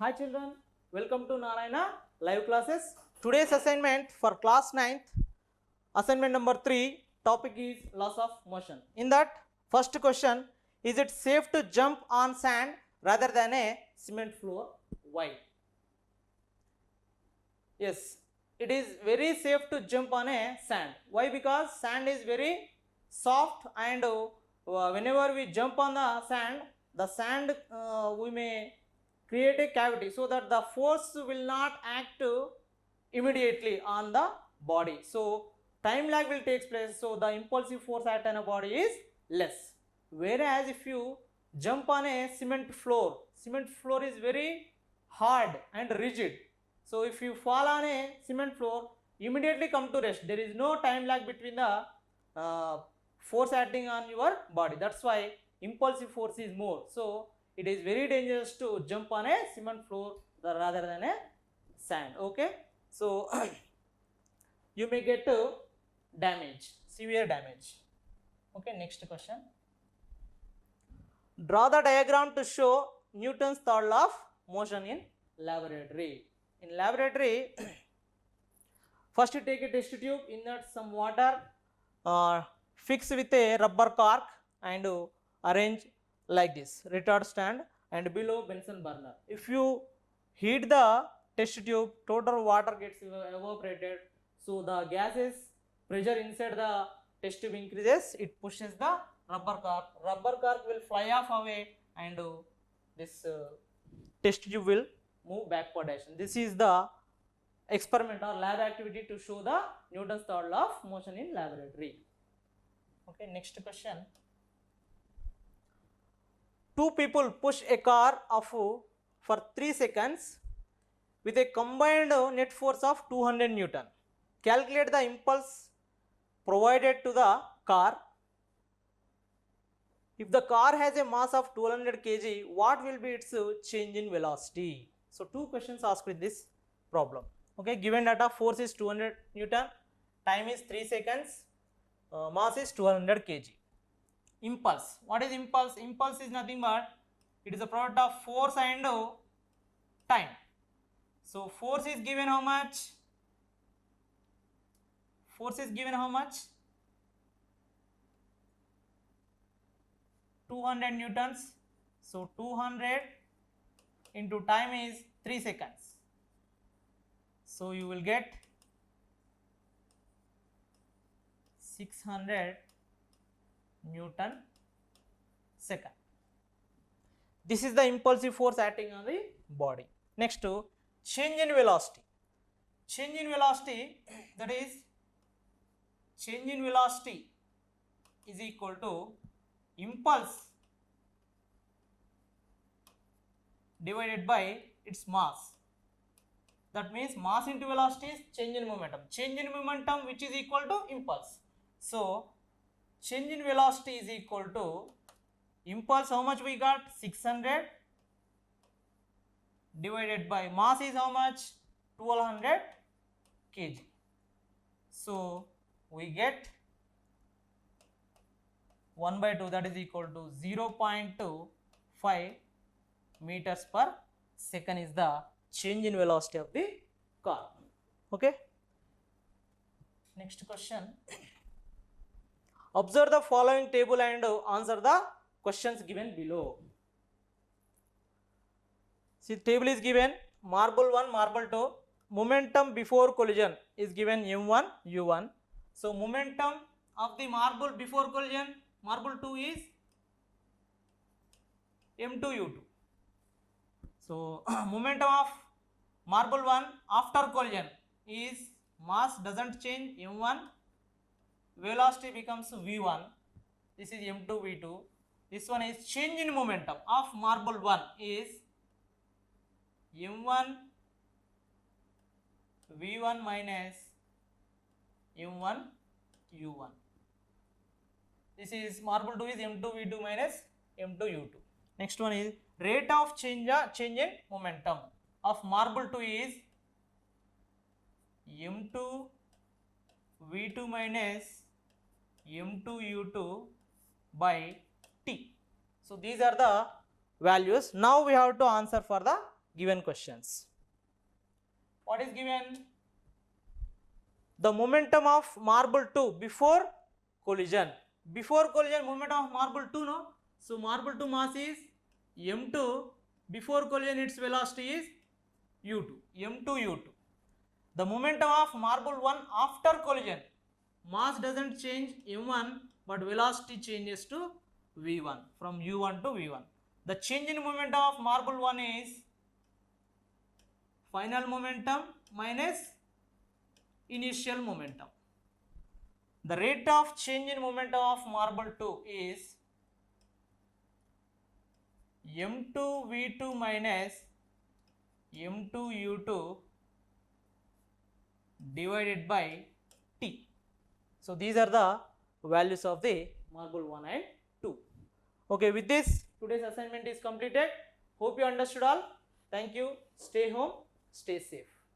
Hi children, welcome to Narayana live classes. Today's assignment for class 9th, assignment number 3, topic is laws of motion. In that, first question, is it safe to jump on sand rather than a cement floor? Why? Yes, it is very safe to jump on a sand. Why? Because sand is very soft and whenever we jump on the sand we may create a cavity so that the force will not act immediately on the body. So time lag will take place. So the impulsive force act on a body is less. Whereas if you jump on a cement floor is very hard and rigid. So if you fall on a cement floor, immediately come to rest. There is no time lag between the force acting on your body. That's why impulsive force is more. So it is very dangerous to jump on a cement floor rather than a sand. Okay, so you may get damage, severe damage. Okay, next question. Draw the diagram to show Newton's third law of motion in laboratory. In laboratory, first you take a test tube, insert some water, fix with a rubber cork and arrange like this, retard stand and below Bunsen burner. If you heat the test tube, total water gets evaporated, so the gases pressure inside the test tube increases, it pushes the rubber cork will fly off away and this test tube will move backward direction. This is the experiment or lab activity to show the Newton's third law of motion in laboratory. Okay, next question. Two people push a car for 3 seconds with a combined net force of 200 Newton. Calculate the impulse provided to the car. If the car has a mass of 200 kg, what will be its change in velocity? So two questions asked in this problem. Okay, given data, force is 200 Newton, time is 3 seconds, mass is 200 kg. Impulse. What is impulse? Impulse is nothing but it is a product of force and time. So force is given how much? Force is given how much? 200 newtons. So 200 into time is 3 seconds. So you will get 600 Newton second. This is the impulsive force acting on the body. Next to change in velocity. Change in velocity, that is change in velocity is equal to impulse divided by its mass. That means mass into velocity is change in momentum. Change in momentum which is equal to impulse. So change in velocity is equal to impulse, how much we got? 600 divided by mass is how much? 1200 kg. So we get 1 by 2, that is equal to 0.25 meters per second is the change in velocity of the car. Okay. Next question. Observe the following table and answer the questions given below. See, table is given, marble 1, marble 2, momentum before collision is given m1, u1. So momentum of the marble before collision, marble 2 is m2, u2. So momentum of marble 1 after collision is mass doesn't change, m1, velocity becomes v1, this is m2, v2. This one is change in momentum of marble 1 is m1 v1 minus m1 u1. This is marble 2 is m2 v2 minus m2 u2. Next one is rate of change in momentum of marble 2 is m2 v2 minus m2 u2 by t. So these are the values. Now we have to answer for the given questions. What is given? The momentum of marble 2 before collision. Before collision momentum of marble 2, no? So marble 2 mass is m2, before collision its velocity is u2, m2 u2. The momentum of marble 1 after collision, mass doesn't change m1 but velocity changes to v1, from u1 to v1. The change in momentum of marble 1 is final momentum minus initial momentum. The rate of change in momentum of marble 2 is m2 v2 minus m2 u2 divided by t. So these are the values of the marble 1 and 2. Okay, with this today's assignment is completed. Hope you understood all. Thank you. Stay home, stay safe.